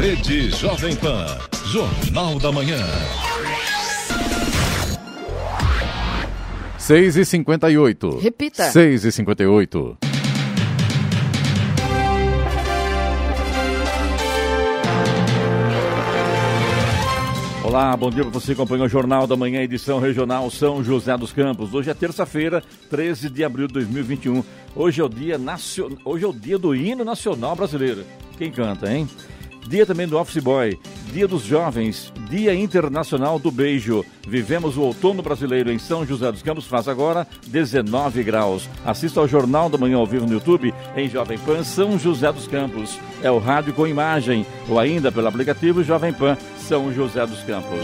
Rede Jovem Pan, Jornal da Manhã. 6h58. Repita. 6h58. Olá, bom dia para você que acompanha o Jornal da Manhã, edição regional São José dos Campos. Hoje é terça-feira, 13 de abril de 2021. Hoje é o dia do hino nacional brasileiro. Quem canta, hein? Dia também do Office Boy, Dia dos Jovens, Dia Internacional do Beijo. Vivemos o outono brasileiro em São José dos Campos, faz agora 19 graus. Assista ao Jornal da Manhã ao vivo no YouTube, em Jovem Pan São José dos Campos. É o rádio com imagem, ou ainda pelo aplicativo Jovem Pan São José dos Campos.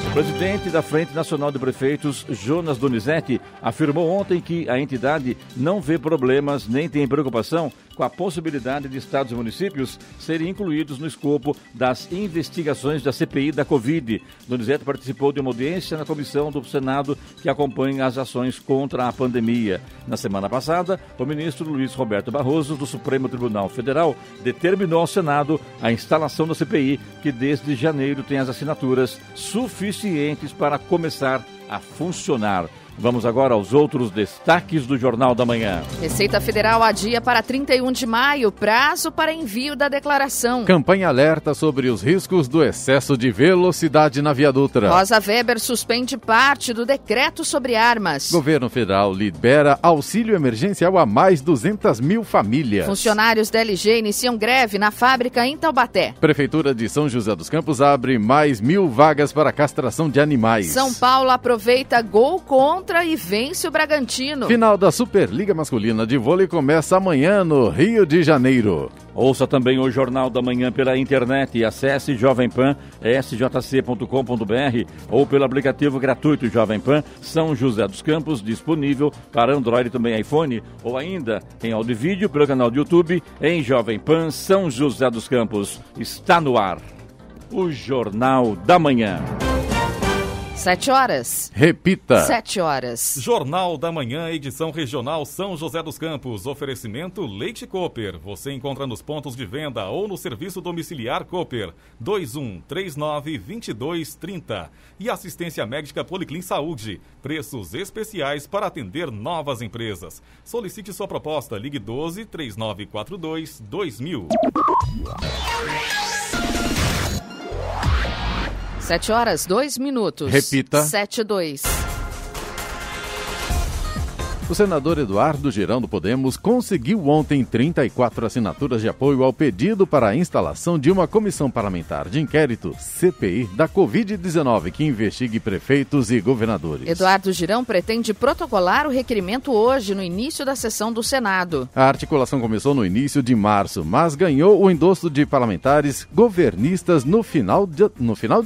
O presidente da Frente Nacional de Prefeitos, Jonas Donizete, afirmou ontem que a entidade não vê problemas nem tem preocupação com a possibilidade de estados e municípios serem incluídos no escopo das investigações da CPI da Covid. Donizete participou de uma audiência na comissão do Senado que acompanha as ações contra a pandemia. Na semana passada, o ministro Luiz Roberto Barroso, do Supremo Tribunal Federal, determinou ao Senado a instalação da CPI, que desde janeiro tem as assinaturas suficientes para começar a funcionar. Vamos agora aos outros destaques do Jornal da Manhã. Receita Federal adia para 31 de maio, prazo para envio da declaração. Campanha alerta sobre os riscos do excesso de velocidade na Via Dutra. Rosa Weber suspende parte do decreto sobre armas. Governo Federal libera auxílio emergencial a mais 200 mil famílias. Funcionários da LG iniciam greve na fábrica em Taubaté. Prefeitura de São José dos Campos abre mais 1.000 vagas para castração de animais. São Paulo aproveita gol contra e vence o Bragantino. Final da Superliga Masculina de Vôlei começa amanhã no Rio de Janeiro. Ouça também o Jornal da Manhã pela internet e acesse Jovem Pan, sjc.com.br ou pelo aplicativo gratuito Jovem Pan São José dos Campos, disponível para Android e também iPhone, ou ainda em áudio e vídeo pelo canal do YouTube em Jovem Pan São José dos Campos. Está no ar o Jornal da Manhã. 7 horas. Repita. 7 horas. Jornal da Manhã, edição regional São José dos Campos. Oferecimento Leite Cooper. Você encontra nos pontos de venda ou no serviço domiciliar Cooper. 2139-2230. E assistência médica Policlin Saúde. Preços especiais para atender novas empresas. Solicite sua proposta. Ligue 12-3942-2000. 7 horas, 2 minutos. Repita. 7:02. O senador Eduardo Girão do Podemos conseguiu ontem 34 assinaturas de apoio ao pedido para a instalação de uma comissão parlamentar de inquérito, CPI, da Covid-19, que investigue prefeitos e governadores. Eduardo Girão pretende protocolar o requerimento hoje, no início da sessão do Senado. A articulação começou no início de março, mas ganhou o endosso de parlamentares governistas no final de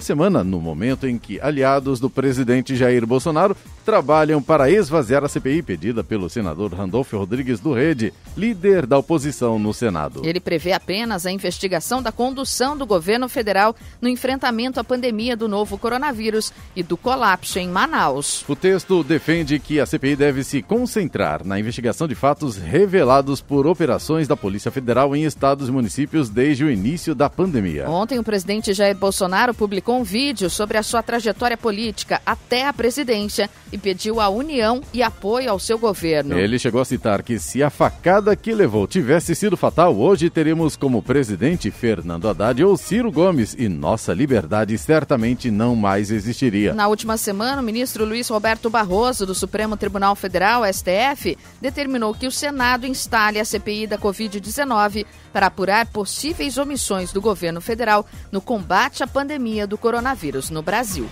semana, no momento em que aliados do presidente Jair Bolsonaro trabalham para esvaziar a CPI pedida pelo senador Randolfo Rodrigues do Rede, líder da oposição no Senado. Ele prevê apenas a investigação da condução do governo federal no enfrentamento à pandemia do novo coronavírus e do colapso em Manaus. O texto defende que a CPI deve se concentrar na investigação de fatos revelados por operações da Polícia Federal em estados e municípios desde o início da pandemia. Ontem, o presidente Jair Bolsonaro publicou um vídeo sobre a sua trajetória política até a presidência e pediu a união e apoio ao seu governo. Ele chegou a citar que se a facada que levou tivesse sido fatal, hoje teríamos como presidente Fernando Haddad ou Ciro Gomes e nossa liberdade certamente não mais existiria. Na última semana, o ministro Luiz Roberto Barroso, do Supremo Tribunal Federal, STF, determinou que o Senado instale a CPI da Covid-19 para apurar possíveis omissões do governo federal no combate à pandemia do coronavírus no Brasil.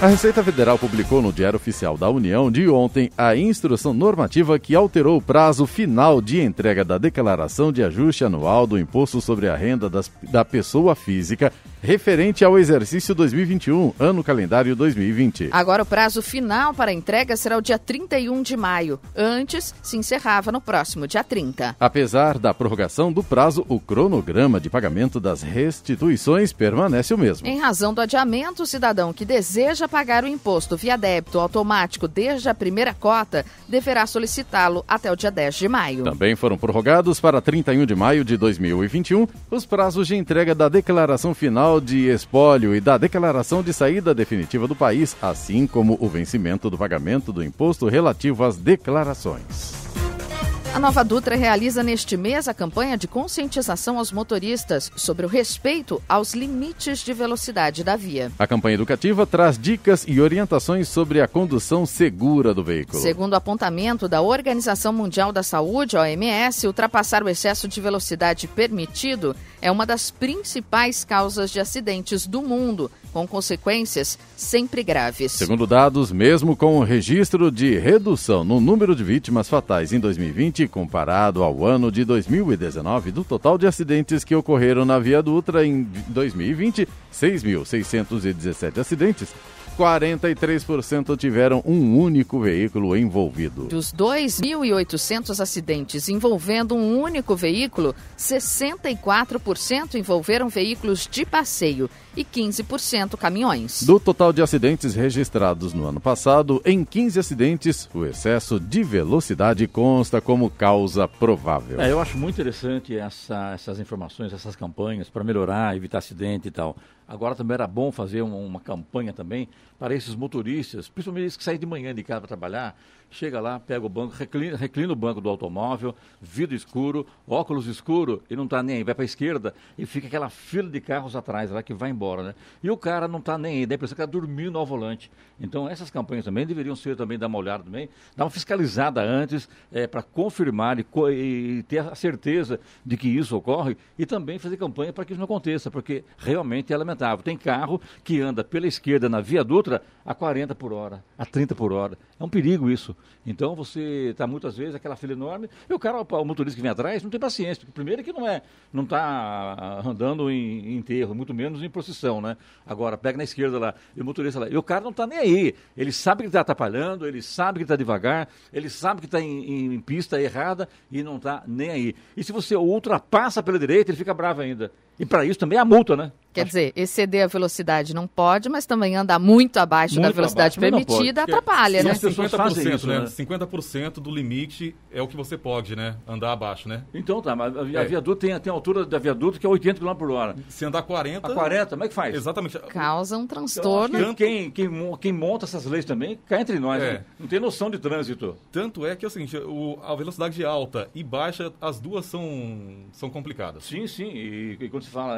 A Receita Federal publicou no Diário Oficial da União de ontem a instrução normativa que alterou o prazo final de entrega da declaração de ajuste anual do Imposto sobre a Renda da Pessoa Física referente ao exercício 2021, ano calendário 2020. Agora o prazo final para a entrega será o dia 31 de maio. Antes, se encerrava no próximo dia 30. Apesar da prorrogação do prazo, o cronograma de pagamento das restituições permanece o mesmo. Em razão do adiamento, o cidadão que deseja pagar o imposto via débito automático desde a primeira cota deverá solicitá-lo até o dia 10 de maio. Também foram prorrogados para 31 de maio de 2021 os prazos de entrega da declaração final de espólio e da declaração de saída definitiva do país, assim como o vencimento do pagamento do imposto relativo às declarações. A Nova Dutra realiza neste mês a campanha de conscientização aos motoristas sobre o respeito aos limites de velocidade da via. A campanha educativa traz dicas e orientações sobre a condução segura do veículo. Segundo o apontamento da Organização Mundial da Saúde, OMS, ultrapassar o excesso de velocidade permitido é uma das principais causas de acidentes do mundo, com consequências sempre graves. Segundo dados, mesmo com o registro de redução no número de vítimas fatais em 2020, comparado ao ano de 2019, do total de acidentes que ocorreram na Via Dutra em 2020, 6.617 acidentes, 43% tiveram um único veículo envolvido. Dos 2.800 acidentes envolvendo um único veículo, 64% envolveram veículos de passeio e 15% caminhões. Do total de acidentes registrados no ano passado, em 15 acidentes, o excesso de velocidade consta como causa provável. Eu acho muito interessante essas informações, essas campanhas para melhorar, evitar acidente e tal. Agora também era bom fazer uma campanha também para esses motoristas, principalmente esses que saem de manhã de casa para trabalhar, chega lá, pega o banco, reclina o banco do automóvel, vidro escuro, óculos escuro, e não está nem aí, vai para a esquerda e fica aquela fila de carros atrás lá que vai embora, né? E o cara não está nem aí, dá a impressão que está dormindo ao volante. Então essas campanhas também deveriam ser também, dar uma olhada também, dar uma fiscalizada antes, para confirmar e ter a certeza de que isso ocorre e também fazer campanha para que isso não aconteça, porque realmente é lamentável. Tem carro que anda pela esquerda na Via Dutra a 40 por hora, a 30 por hora. É um perigo isso. Então você está muitas vezes aquela fila enorme e o motorista que vem atrás não tem paciência, porque primeiro que não está andando em enterro, muito menos em procissão, né? Agora pega na esquerda lá e o motorista lá, e o cara não está nem aí. Ele sabe que está atrapalhando, ele sabe que está devagar, ele sabe que está em pista errada e não está nem aí. E se você ultrapassa pela direita, ele fica bravo ainda. E para isso também há multa, né? Quer dizer, exceder a velocidade não pode, mas também andar muito abaixo da velocidade permitida atrapalha, né? As pessoas fazem isso, né? 50% do limite é o que você pode, né? Andar abaixo, né? Então tá, mas a Via Dutra tem a altura da Via Dutra que é 80 km por hora. Se andar 40... A 40, como é que faz? Exatamente. Causa um transtorno. Então, quem monta essas leis também cai entre nós, né? Não tem noção de trânsito. Tanto é que é o seguinte, a velocidade alta e baixa, as duas são complicadas. Sim. E quando se fala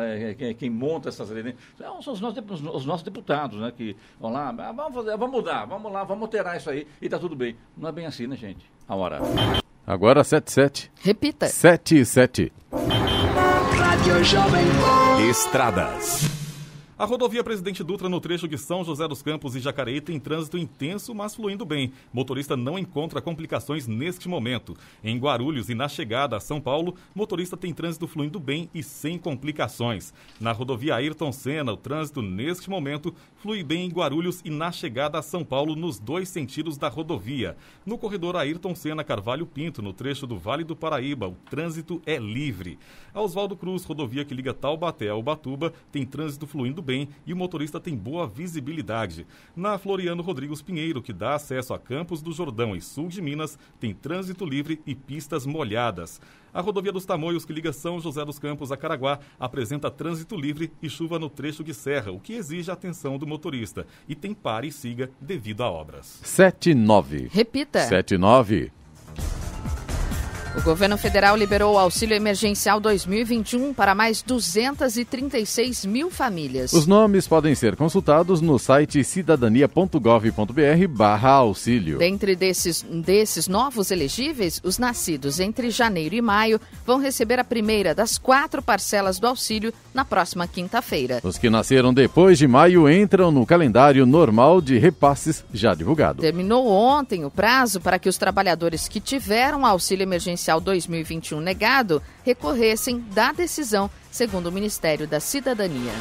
quem monta essas leis, né? São os nossos deputados, né? Que vão lá, vamos mudar, vamos lá, vamos alterar isso aí e tá tudo bem. Não é bem assim, né, gente? A hora. Agora 7-7. Repita. 7-7. Estradas. A rodovia Presidente Dutra no trecho de São José dos Campos e Jacareí tem trânsito intenso, mas fluindo bem. Motorista não encontra complicações neste momento. Em Guarulhos e na chegada a São Paulo, motorista tem trânsito fluindo bem e sem complicações. Na rodovia Ayrton Senna, o trânsito neste momento flui bem em Guarulhos e na chegada a São Paulo nos dois sentidos da rodovia. No corredor Ayrton Senna Carvalho Pinto, no trecho do Vale do Paraíba, o trânsito é livre. A Oswaldo Cruz, rodovia que liga Taubaté a Ubatuba, tem trânsito fluindo bem e o motorista tem boa visibilidade. Na Floriano Rodrigues Pinheiro, que dá acesso a Campos do Jordão e sul de Minas, tem trânsito livre e pistas molhadas. A rodovia dos Tamoios, que liga São José dos Campos a Caraguá, apresenta trânsito livre e chuva no trecho de serra, o que exige a atenção do motorista. E tem pare e siga devido a obras. 7-9. Repita. 7-9. O governo federal liberou o auxílio emergencial 2021 para mais 236 mil famílias. Os nomes podem ser consultados no site cidadania.gov.br/auxílio. Dentre desses novos elegíveis, os nascidos entre janeiro e maio vão receber a primeira das 4 parcelas do auxílio na próxima quinta-feira. Os que nasceram depois de maio entram no calendário normal de repasses já divulgado. Terminou ontem o prazo para que os trabalhadores que tiveram auxílio emergencial 2021 negado recorressem da decisão, segundo o Ministério da Cidadania.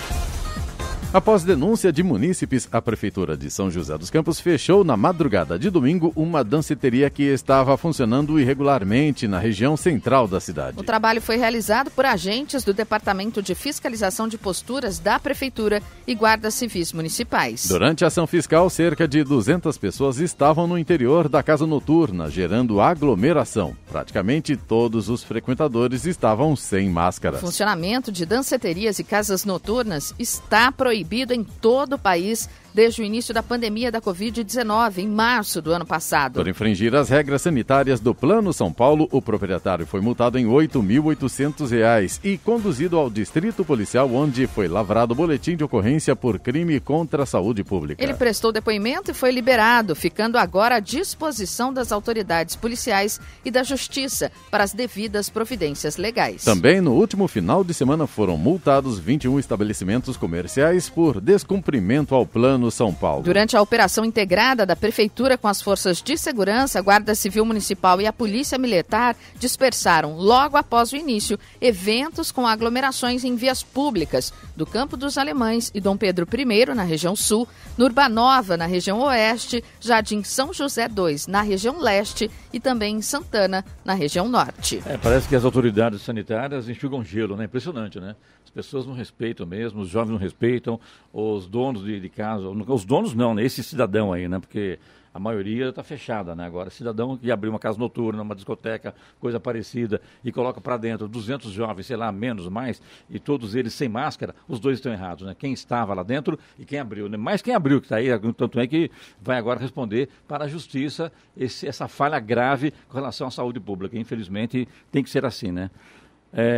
Após denúncia de munícipes, a Prefeitura de São José dos Campos fechou na madrugada de domingo uma danceteria que estava funcionando irregularmente na região central da cidade. O trabalho foi realizado por agentes do Departamento de Fiscalização de Posturas da Prefeitura e guardas civis municipais. Durante a ação fiscal, cerca de 200 pessoas estavam no interior da casa noturna, gerando aglomeração. Praticamente todos os frequentadores estavam sem máscaras. O funcionamento de danceterias e casas noturnas está proibido em todo o país desde o início da pandemia da Covid-19, em março do ano passado. Por infringir as regras sanitárias do Plano São Paulo, o proprietário foi multado em R$ 8.800 e conduzido ao distrito policial, onde foi lavrado boletim de ocorrência por crime contra a saúde pública. Ele prestou depoimento e foi liberado, ficando agora à disposição das autoridades policiais e da Justiça para as devidas providências legais. Também no último final de semana foram multados 21 estabelecimentos comerciais por descumprimento ao Plano São Paulo. Durante a operação integrada da Prefeitura com as forças de segurança, a Guarda Civil Municipal e a Polícia Militar dispersaram, logo após o início, eventos com aglomerações em vias públicas do Campo dos Alemães e Dom Pedro I, na região sul, no Urbanova, na região oeste, Jardim São José II, na região leste e também em Santana, na região norte. Parece que as autoridades sanitárias enxugam gelo, né? Impressionante, né? As pessoas não respeitam mesmo, os jovens não respeitam, os donos de casa, os donos não, né? Esse cidadão aí, né? Porque a maioria está fechada, né? Agora, cidadão que abriu uma casa noturna, uma discoteca, coisa parecida, e coloca para dentro 200 jovens, sei lá, menos, mais, e todos eles sem máscara, os dois estão errados, né? Quem estava lá dentro e quem abriu, né? Mas quem abriu que está aí, tanto é que vai agora responder para a Justiça essa falha grave com relação à saúde pública. Infelizmente, tem que ser assim, né?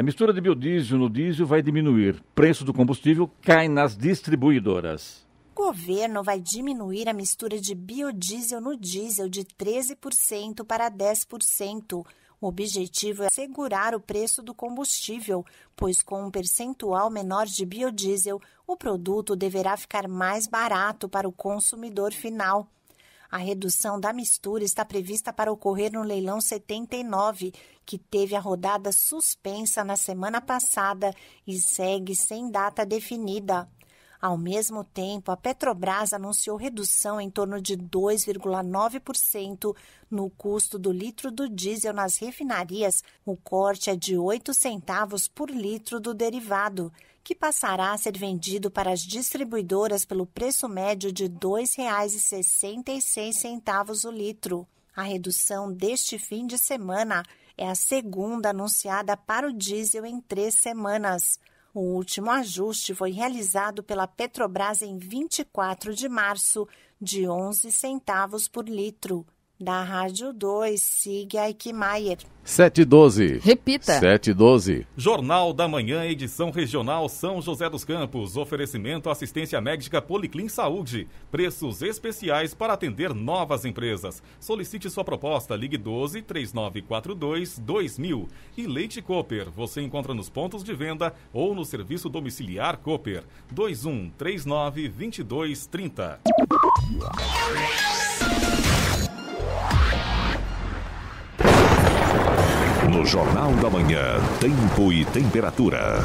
Mistura de biodiesel no diesel vai diminuir. Preço do combustível cai nas distribuidoras. O governo vai diminuir a mistura de biodiesel no diesel de 13% para 10%. O objetivo é segurar o preço do combustível, pois com um percentual menor de biodiesel, o produto deverá ficar mais barato para o consumidor final. A redução da mistura está prevista para ocorrer no leilão 79, que teve a rodada suspensa na semana passada e segue sem data definida. Ao mesmo tempo, a Petrobras anunciou redução em torno de 2,9% no custo do litro do diesel nas refinarias. O corte é de 8 centavos por litro do derivado, que passará a ser vendido para as distribuidoras pelo preço médio de R$ 2,66 o litro. A redução deste fim de semana é a segunda anunciada para o diesel em 3 semanas. O último ajuste foi realizado pela Petrobras em 24 de março, de 11 centavos por litro. Da Rádio 2, siga Eichmeier. 7h12. Repita. 7h12. Jornal da Manhã, edição regional São José dos Campos. Oferecimento assistência médica Policlin Saúde. Preços especiais para atender novas empresas. Solicite sua proposta. Ligue 12-3942-2000. E Leite Cooper. Você encontra nos pontos de venda ou no serviço domiciliar Cooper. 2139-2230. No Jornal da Manhã, tempo e temperatura.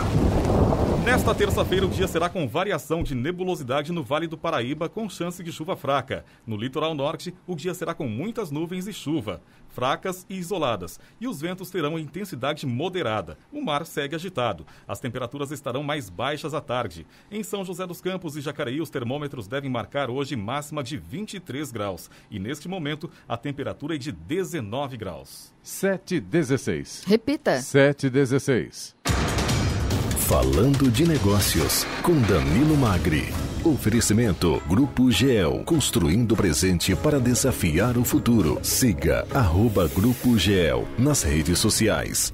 Nesta terça-feira, o dia será com variação de nebulosidade no Vale do Paraíba, com chance de chuva fraca. No litoral norte, o dia será com muitas nuvens e chuva, fracas e isoladas. E os ventos terão intensidade moderada. O mar segue agitado. As temperaturas estarão mais baixas à tarde. Em São José dos Campos e Jacareí, os termômetros devem marcar hoje máxima de 23 graus. E neste momento, a temperatura é de 19 graus. 7h16. Repita. 7h16. Falando de Negócios, com Danilo Magri. Oferecimento Grupo GEL, construindo o presente para desafiar o futuro. Siga @Grupo GEL nas redes sociais.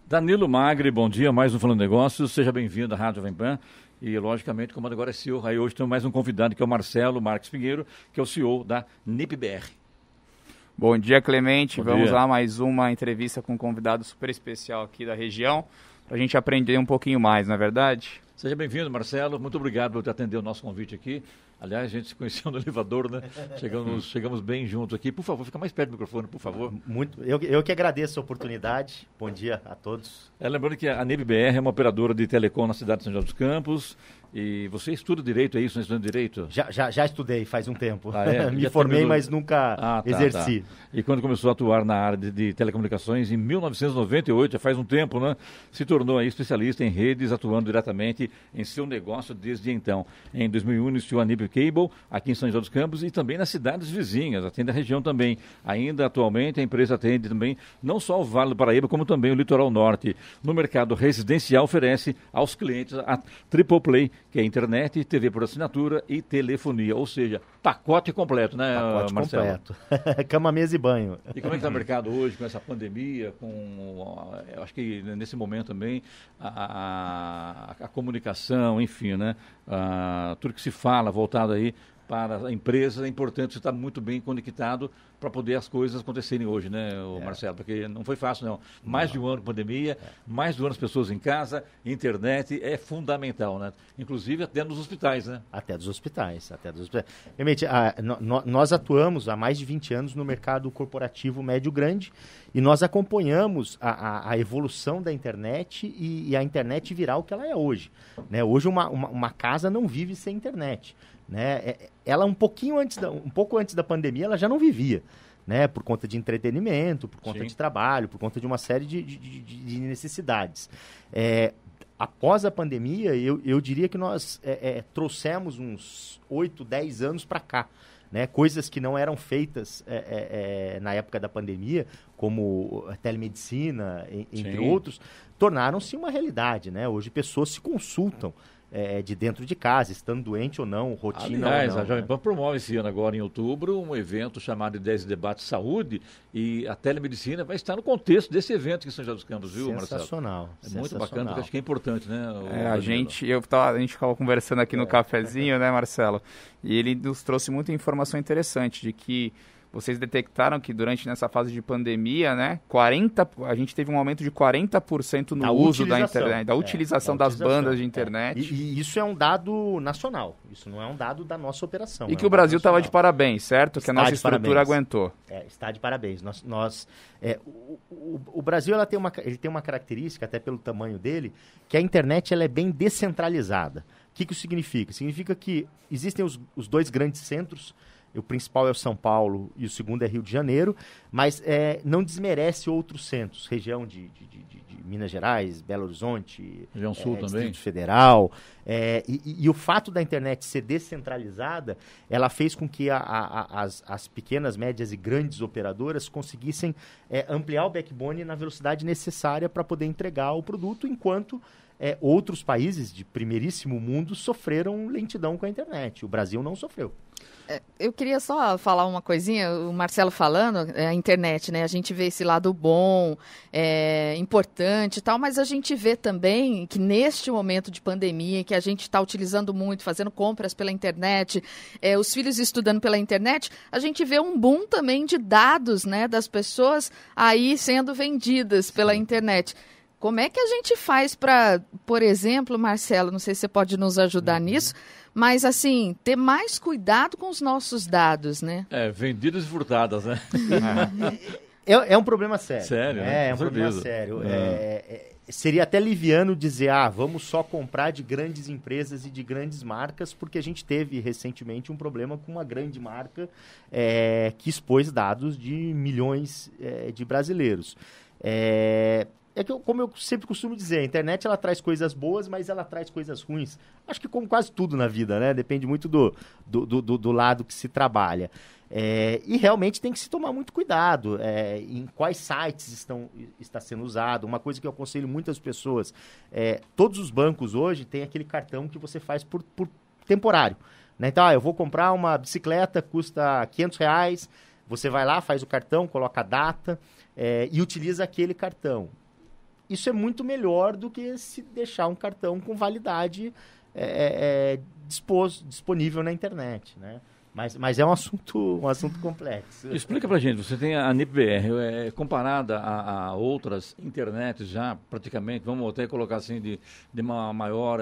Danilo Magri, bom dia, mais um Falando de Negócios, seja bem-vindo à Rádio Jovem Pan. E, logicamente, como agora é CEO, aí hoje temos mais um convidado, que é o Marcelo Marques Pinheiro, que é o CEO da NIP-BR. Bom dia, Clemente. Bom Vamos dia. lá, mais uma entrevista com um convidado super especial aqui da região, para a gente aprender um pouquinho mais, não é verdade? Seja bem-vindo, Marcelo. Muito obrigado por atender o nosso convite aqui. Aliás, a gente se conheceu no elevador, né? Chegamos bem juntos aqui. Por favor, fica mais perto do microfone, por favor. Eu que agradeço a oportunidade. Bom dia a todos. Lembrando que a NIB-BR é uma operadora de telecom na cidade de São José dos Campos. E você estuda Direito, é isso? Não estuda Direito? Já estudei faz um tempo. Me Já formei, terminou... mas nunca exerci. Tá. E quando começou a atuar na área de telecomunicações, em 1998, já faz um tempo, né? Se tornou aí especialista em redes, atuando diretamente em seu negócio desde então. Em 2001, iniciou a NIB Cable, aqui em São José dos Campos, e também nas cidades vizinhas, atende a região também. Ainda atualmente, a empresa atende também não só o Vale do Paraíba, como também o Litoral Norte. No mercado residencial, oferece aos clientes a Triple Play, que é internet, TV por assinatura e telefonia, ou seja, pacote completo, né, Marcelo? Pacote completo. Cama, mesa e banho. E como é que está o mercado hoje com essa pandemia, eu acho que nesse momento também a comunicação, enfim, né, tudo que se fala voltado aí para a empresa, é importante você estar muito bem conectado para poder as coisas acontecerem hoje, né, Marcelo? Porque não foi fácil, não. Mais de um ano de pandemia, mais de um ano as pessoas em casa, internet é fundamental, né? Inclusive até nos hospitais, né? Até dos hospitais. Realmente, nós atuamos há mais de 20 anos no mercado corporativo médio-grande e nós acompanhamos a evolução da internet e a internet virar o que ela é hoje. Né? Hoje uma casa não vive sem internet. Né? Ela um pouco antes da pandemia ela já não vivia, né? Por conta de entretenimento, por conta de trabalho, por conta de uma série de necessidades. Após a pandemia, eu diria que nós trouxemos uns 8, 10 anos para cá. Né? Coisas que não eram feitas na época da pandemia, como a telemedicina, entre outros, tornaram-se uma realidade. Né? Hoje pessoas se consultam de dentro de casa, estando doente ou não, rotina Aliás, ou não. A Jovem Pan promove esse ano agora, em outubro, um evento chamado 10 Debates Saúde, e a telemedicina vai estar no contexto desse evento aqui em São José dos Campos, viu, Marcelo? Sensacional. Muito bacana, porque acho que é importante, né? A gente ficava conversando aqui no cafezinho, né, Marcelo? E ele nos trouxe muita informação interessante de que vocês detectaram que nessa fase de pandemia, né, a gente teve um aumento de 40% no uso da internet, da utilização das bandas de internet. E isso é um dado nacional, isso não é um dado da nossa operação. E que o Brasil estava de parabéns, certo? Que a nossa estrutura aguentou. Está de parabéns. O Brasil ele tem uma característica, até pelo tamanho dele, que a internet ela é bem descentralizada. O que isso significa? Significa que existem os dois grandes centros. O principal é o São Paulo e o segundo é Rio de Janeiro, mas não desmerece outros centros, região de Minas Gerais, Belo Horizonte, região Sul também, Distrito Federal. E o fato da internet ser descentralizada, ela fez com que as pequenas, médias e grandes operadoras conseguissem ampliar o backbone na velocidade necessária para poder entregar o produto, enquanto outros países de primeiríssimo mundo sofreram lentidão com a internet. O Brasil não sofreu. Eu queria só falar uma coisinha, o Marcelo falando, a internet, né? A gente vê esse lado bom, importante e tal, mas a gente vê também que neste momento de pandemia, que a gente está utilizando muito, fazendo compras pela internet, os filhos estudando pela internet, a gente vê um boom também de dados, né, das pessoas aí sendo vendidas pela internet. Como é que a gente faz para, por exemplo, Marcelo, não sei se você pode nos ajudar nisso, mas, assim, ter mais cuidado com os nossos dados, né? Vendidas e furtadas, né? É um problema sério. Sério, né? É um problema sério. Seria até liviano dizer, vamos só comprar de grandes empresas e de grandes marcas, porque a gente teve recentemente um problema com uma grande marca que expôs dados de milhões de brasileiros. Como eu sempre costumo dizer, a internet ela traz coisas boas, mas ela traz coisas ruins. Acho que como quase tudo na vida, né? Depende muito do lado que se trabalha. E realmente tem que se tomar muito cuidado em quais sites está sendo usado. Uma coisa que eu aconselho muitas pessoas, todos os bancos hoje têm aquele cartão que você faz por temporário. Né? Então, eu vou comprar uma bicicleta, custa R$500, você vai lá, faz o cartão, coloca a data e utiliza aquele cartão. Isso é muito melhor do que se deixar um cartão com validade disponível na internet, né? Mas é um assunto complexo. Explica pra gente, você tem a NIP-BR, comparada a outras internets já, praticamente, vamos até colocar assim, de uma maior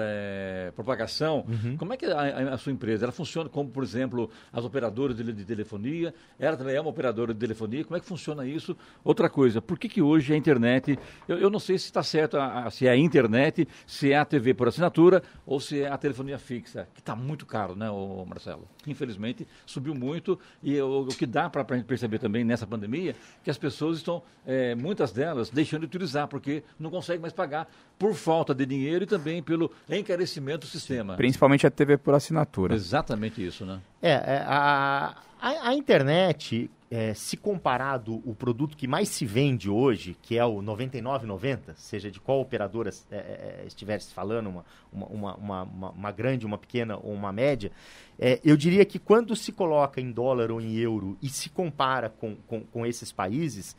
propagação. Como é que a sua empresa, ela funciona como, por exemplo, as operadoras de telefonia? Ela também é uma operadora de telefonia, como é que funciona isso? Outra coisa, por que hoje a internet, eu não sei se está certo, se é a internet, se é a TV por assinatura ou se é a telefonia fixa, que está muito caro, né, Marcelo? Infelizmente, subiu muito e o que dá para a gente perceber também nessa pandemia, que as pessoas estão, muitas delas, deixando de utilizar, porque não conseguem mais pagar por falta de dinheiro e também pelo encarecimento do sistema. Principalmente a TV por assinatura. Exatamente isso, né? A internet, se comparado o produto que mais se vende hoje, que é o 99,90, seja de qual operadora estiver se falando, uma grande, uma pequena ou uma média, eu diria que quando se coloca em dólar ou em euro e se compara com esses países,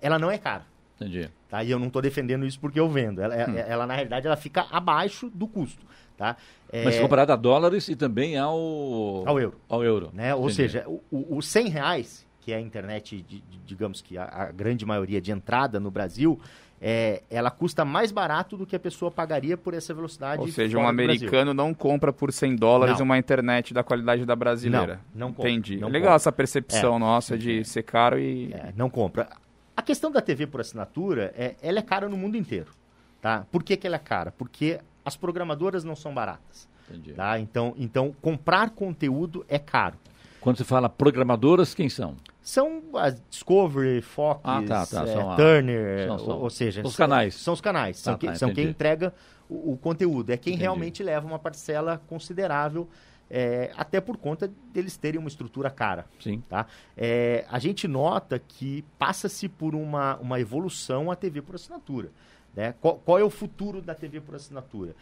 ela não é cara. Entendi. Tá? E eu não estou defendendo isso porque eu vendo. Ela, na realidade, ela fica abaixo do custo. Tá? Mas comparado a dólares e também ao euro. Ao euro. Né? Ou seja, os R$100, que é a internet, digamos que a grande maioria de entrada no Brasil, ela custa mais barato do que a pessoa pagaria por essa velocidade. Ou seja, um americano não compra por $100 uma internet da qualidade da brasileira. Não compra. Entendi. Não legal compra. essa percepção nossa de ser caro e... não compra. A questão da TV por assinatura, ela é cara no mundo inteiro. Tá? Por que ela é cara? Porque as programadoras não são baratas. Entendi. Tá? Então, comprar conteúdo é caro. Quando você fala programadoras, quem são? São as Discovery, Fox, Turner, ou seja... Os canais. São os canais. São quem entrega o conteúdo. É quem realmente leva uma parcela considerável, até por conta deles terem uma estrutura cara. Sim. Tá? A gente nota que passa-se por uma evolução a TV por assinatura. Né? Qual é o futuro da TV por assinatura?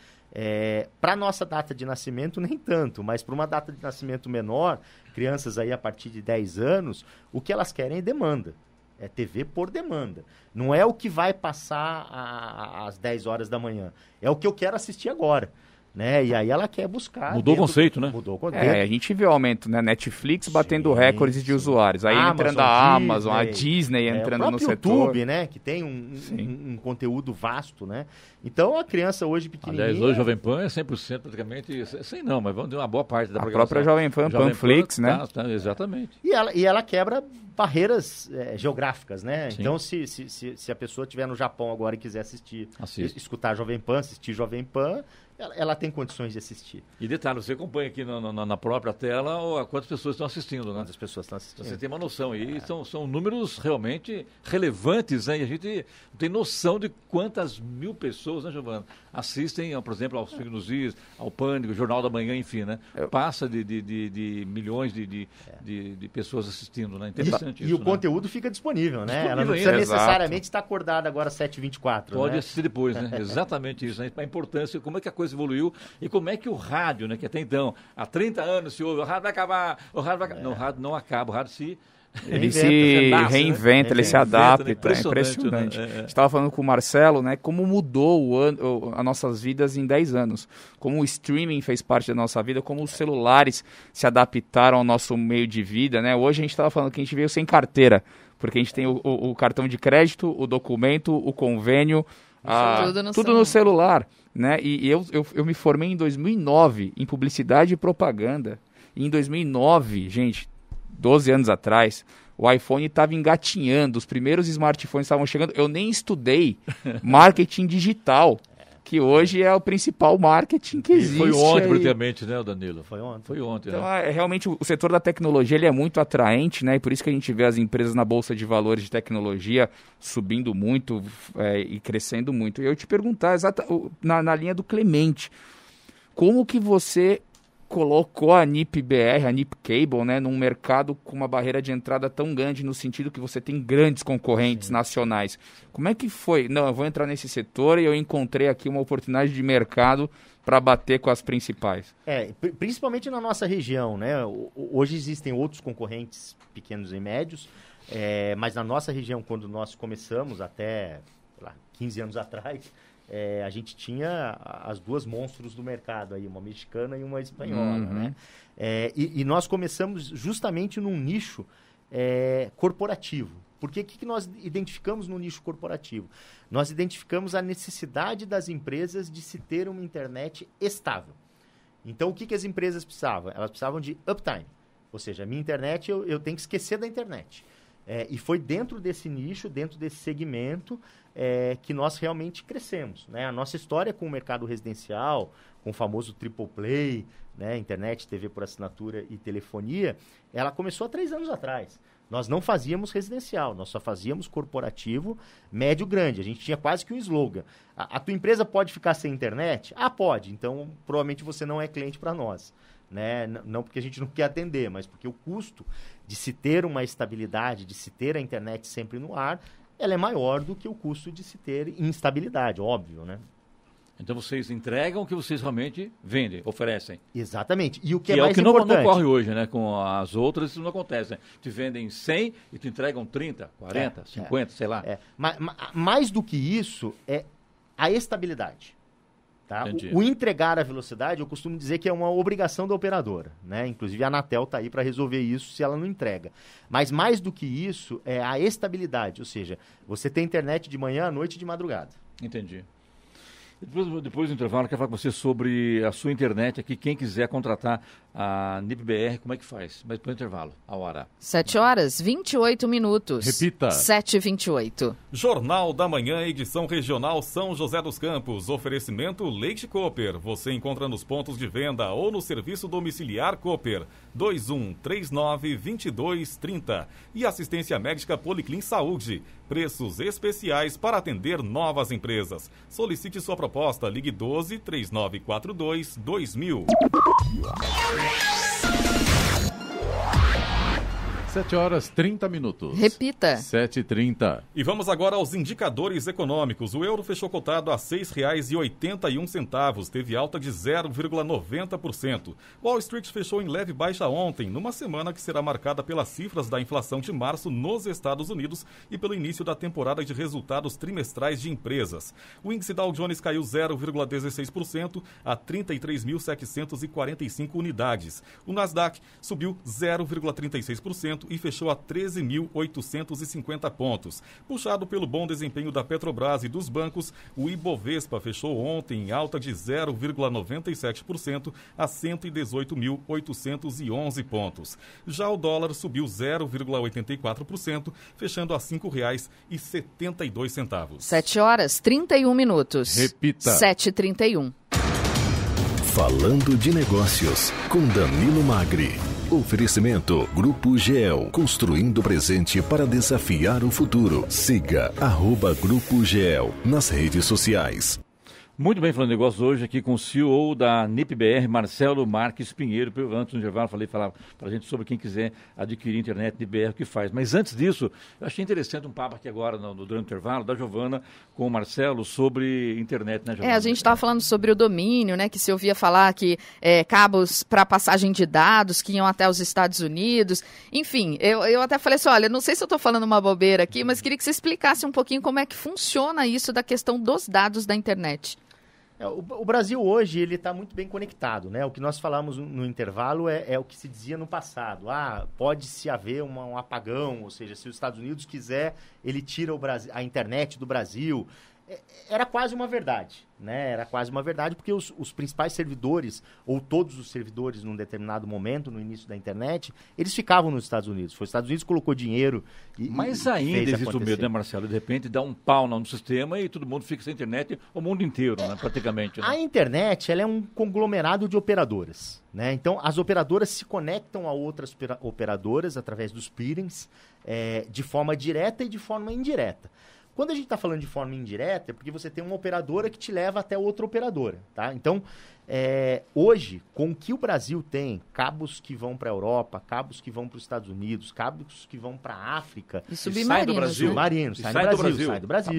Para a nossa data de nascimento, nem tanto, mas para uma data de nascimento menor, crianças aí a partir de 10 anos, o que elas querem é demanda. É TV por demanda. Não é o que vai passar às 10 horas da manhã. É o que eu quero assistir agora. Né? E aí ela quer buscar... Mudou o conceito, né? Mudou o conceito. A gente vê o aumento, né? Netflix batendo recordes de usuários. Aí entrando a Amazon, a Disney entrando no setor. O YouTube, né? Que tem um conteúdo vasto, né? Então a criança hoje pequenininha... Aliás, hoje o Jovem Pan é 100% praticamente... Sem não, mas vamos ter uma boa parte da programação. A própria Jovem Pan, Panflix, né? Tá, exatamente. E ela quebra barreiras geográficas, né? Sim. Então, se a pessoa estiver no Japão agora e quiser escutar Jovem Pan, assistir Jovem Pan, ela tem condições de assistir. E detalhe, você acompanha aqui na própria tela quantas pessoas estão assistindo, né? Quantas pessoas estão assistindo. Você tem uma noção. E são números realmente relevantes, né? E a gente tem noção de quantas mil pessoas, né, Giovana, assistem, por exemplo, aos Fake News, ao Pânico, Jornal da Manhã, enfim, né? Passa de milhões de pessoas assistindo, né? Interessante isso, o conteúdo fica disponível, né? Disponível ela não precisa ainda. necessariamente estar acordada agora às 7h24. Pode né? assistir depois, né? Exatamente isso. Né? A importância, como é que a coisa evoluiu e como é que o rádio, né? Que até então, há 30 anos se ouve, o rádio vai acabar, o rádio vai acabar. Não, o rádio não acaba, o rádio ele se reinventa, ele se adapta, né? É impressionante. A gente estava falando com o Marcelo, né, como mudou as nossas vidas em 10 anos, como o streaming fez parte da nossa vida, como os celulares se adaptaram ao nosso meio de vida, né? Hoje a gente estava falando que a gente veio sem carteira, porque a gente tem o cartão de crédito, o documento, o convênio, tudo no celular, né? E eu me formei em 2009 em publicidade e propaganda. E em 2009, gente, 12 anos atrás, o iPhone estava engatinhando, os primeiros smartphones estavam chegando. Eu nem estudei marketing digital, que hoje é o principal marketing que existe. Foi ontem, praticamente, né, Danilo? Foi ontem. Foi ontem. Então, né? Realmente, o setor da tecnologia ele é muito atraente, né? E por isso que a gente vê as empresas na Bolsa de Valores de tecnologia subindo muito e crescendo muito. E eu te perguntar, na linha do Clemente, como que você colocou a NIP-BR, a NIP Cable, né, num mercado com uma barreira de entrada tão grande, no sentido que você tem grandes concorrentes nacionais. Como é que foi? Não, eu vou entrar nesse setor e eu encontrei aqui uma oportunidade de mercado para bater com as principais. Principalmente na nossa região, né? Hoje existem outros concorrentes pequenos e médios, mas na nossa região, quando nós começamos, até 15 anos atrás, a gente tinha as duas monstros do mercado aí, uma mexicana e uma espanhola, né? E nós começamos justamente num nicho corporativo. Porque o que nós identificamos no nicho corporativo? Nós identificamos a necessidade das empresas de se ter uma internet estável. Então, o que as empresas precisavam? Elas precisavam de uptime. Ou seja, a minha internet, eu tenho que esquecer da internet. E foi dentro desse nicho, dentro desse segmento, que nós realmente crescemos, né? A nossa história com o mercado residencial, com o famoso triple play, né? Internet, TV por assinatura e telefonia, ela começou há 3 anos atrás. Nós não fazíamos residencial, nós só fazíamos corporativo, médio, grande. A gente tinha quase que um slogan. A tua empresa pode ficar sem internet? Ah, pode. Então, provavelmente você não é cliente para nós. Né? Não porque a gente não quer atender, mas porque o custo de se ter uma estabilidade, de se ter a internet sempre no ar, ela é maior do que o custo de se ter instabilidade, óbvio, né? Então vocês entregam o que vocês realmente vendem, oferecem. Exatamente. E o que é mais o que importante... não ocorre hoje, né? Com as outras isso não acontece, né? Te vendem 100 e te entregam 30, 40, 50, sei lá. Mais do que isso, é a estabilidade. Tá? O entregar a velocidade, eu costumo dizer que é uma obrigação da operadora, né? Inclusive a Anatel está aí para resolver isso se ela não entrega. Mas mais do que isso, é a estabilidade. Ou seja, você tem internet de manhã, à noite e de madrugada. Entendi. Depois do intervalo, eu quero falar com você sobre a sua internet aqui. Quem quiser contratar a NIP-BR, como é que faz? Mas depois do intervalo, a hora. 7h28. Repita. 7h28. Jornal da Manhã, edição regional São José dos Campos. Oferecimento Leite Cooper. Você encontra nos pontos de venda ou no serviço domiciliar Cooper. 2139-2230. E assistência médica Policlin Saúde. Preços especiais para atender novas empresas. Solicite sua proposta. Ligue 12-3942-2000. 7h30. Repita. 7h30. E vamos agora aos indicadores econômicos. O euro fechou cotado a R$ 6,81, teve alta de 0,90%. Wall Street fechou em leve baixa ontem, numa semana que será marcada pelas cifras da inflação de março nos Estados Unidos e pelo início da temporada de resultados trimestrais de empresas. O índice Dow Jones caiu 0,16% a 33.745 unidades. O Nasdaq subiu 0,36% e fechou a 13.850 pontos. Puxado pelo bom desempenho da Petrobras e dos bancos, o Ibovespa fechou ontem em alta de 0,97% a 118.811 pontos. Já o dólar subiu 0,84%, fechando a R$ 5,72. 7h31. Repita. 7h31. Falando de Negócios, com Danilo Magri. Oferecimento Grupo GEL, construindo o presente para desafiar o futuro. Siga @Grupo GEL nas redes sociais. Muito bem, falando de negócios hoje aqui com o CEO da NIP-BR, Marcelo Marques Pinheiro. Antes do intervalo, falava para a gente sobre quem quiser adquirir internet NIP-BR, o que faz. Mas antes disso, eu achei interessante um papo aqui agora, durante o intervalo, da Giovana com o Marcelo sobre internet, né, Giovana? A gente estava falando sobre o domínio, né, que se ouvia falar que cabos para passagem de dados que iam até os Estados Unidos. Enfim, eu até falei assim, olha, não sei se eu estou falando uma bobeira aqui, mas queria que você explicasse um pouquinho como é que funciona isso da questão dos dados da internet. O Brasil hoje ele está muito bem conectado, né? O que nós falamos no intervalo é o que se dizia no passado. Pode-se haver um apagão, ou seja, se os Estados Unidos quiser, ele tira a internet do Brasil. Era quase uma verdade, né? Era quase uma verdade porque os principais servidores, ou todos os servidores num determinado momento, no início da internet, eles ficavam nos Estados Unidos. Foi os Estados Unidos que colocou dinheiro Mas ainda existe o medo, né, Marcelo? De repente dá um pau no sistema e todo mundo fica sem internet, o mundo inteiro, né, praticamente. Né? A internet, ela é um conglomerado de operadoras, né? Então, as operadoras se conectam a outras operadoras através dos peerings, de forma direta e de forma indireta. Quando a gente está falando de forma indireta, é porque você tem uma operadora que te leva até outra operadora, tá? Então, hoje, com o que o Brasil tem, cabos que vão para a Europa, cabos que vão para os Estados Unidos, cabos que vão para a África... E submarinos, submarinos, sai do Brasil,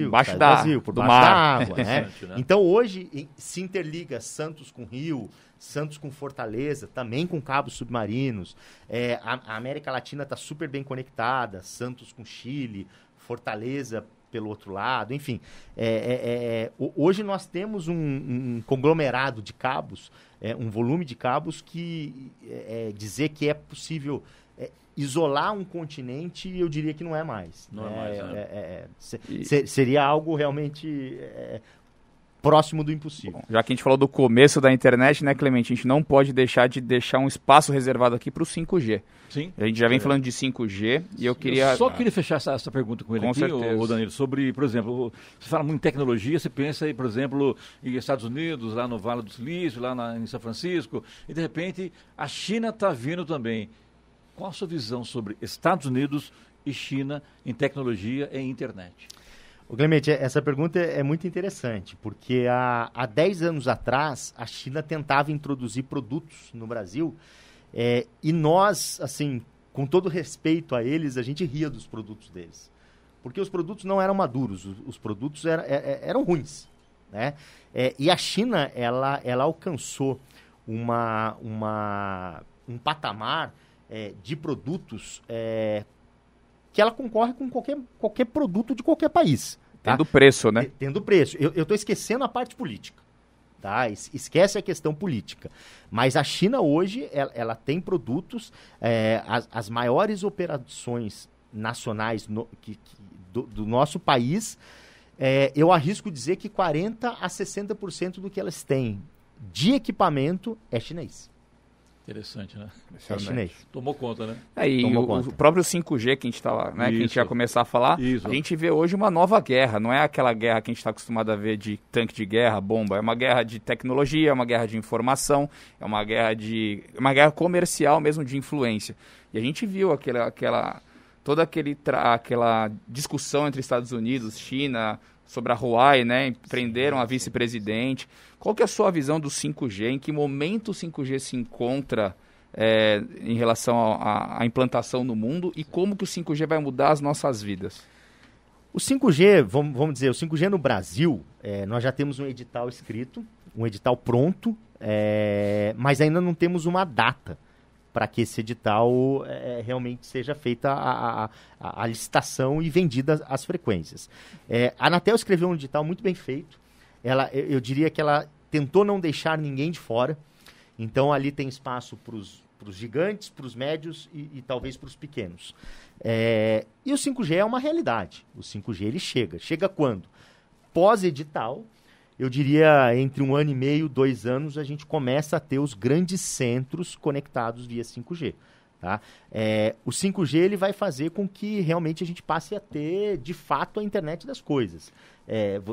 abaixo sai da, do Brasil, por do baixo mar. da água, né? Então, hoje, se interliga Santos com Rio, Santos com Fortaleza, também com cabos submarinos. A América Latina está super bem conectada, Santos com Chile, Fortaleza pelo outro lado, enfim. Hoje nós temos um conglomerado de cabos, um volume de cabos que dizer que é possível isolar um continente, eu diria que não é mais. Não é mais, né? Seria algo realmente próximo do impossível. Bom, já que a gente falou do começo da internet, né, Clemente? A gente não pode deixar um espaço reservado aqui para o 5G. Sim. A gente já vem falando de 5G e eu queria... Eu só queria fechar essa pergunta com ele com aqui, certeza. Danilo, sobre, por exemplo, você fala muito em tecnologia, você pensa aí, por exemplo, em Estados Unidos, lá no Vale do Silício, lá em São Francisco, e de repente a China está vindo também. Qual a sua visão sobre Estados Unidos e China em tecnologia e internet? Clemente, essa pergunta é muito interessante, porque há 10 anos atrás, a China tentava introduzir produtos no Brasil e nós, assim, com todo respeito a eles, a gente ria dos produtos deles. Porque os produtos não eram maduros, os produtos eram ruins, né? E a China, ela alcançou um patamar de produtos que ela concorre com qualquer produto de qualquer país. Tá? Tendo preço, né? Tendo preço. Eu estou esquecendo a parte política. Tá? Esquece a questão política. Mas a China hoje, ela tem produtos, as maiores operações nacionais do nosso país, eu arrisco dizer que 40% a 60% do que elas têm de equipamento é chinês. Interessante, né? É chinês. Tomou conta, né? O próprio 5G que a gente tava, né, que a gente ia começar a falar, a gente vê hoje uma nova guerra, não é aquela guerra que a gente está acostumado a ver de tanque de guerra, bomba, é uma guerra de tecnologia, é uma guerra de informação, é uma guerra comercial mesmo, de influência. E a gente viu aquela discussão entre Estados Unidos, China, sobre a Huawei, né? Prenderam a vice-presidente. Qual que é a sua visão do 5G? Em que momento o 5G se encontra em relação à implantação no mundo e como que o 5G vai mudar as nossas vidas? O 5G, vamos dizer, o 5G no Brasil, nós já temos um edital escrito, um edital pronto, mas ainda não temos uma data para que esse edital realmente seja feita a licitação e vendida as frequências. A Anatel escreveu um edital muito bem feito. Eu diria que ela tentou não deixar ninguém de fora. Então, ali tem espaço para os gigantes, para os médios e talvez para os pequenos. E o 5G é uma realidade. O 5G ele chega. Chega quando? Pós-edital, eu diria entre 1 ano e meio, 2 anos, a gente começa a ter os grandes centros conectados via 5G. Tá? O 5G ele vai fazer com que realmente a gente passe a ter, de fato, a internet das coisas.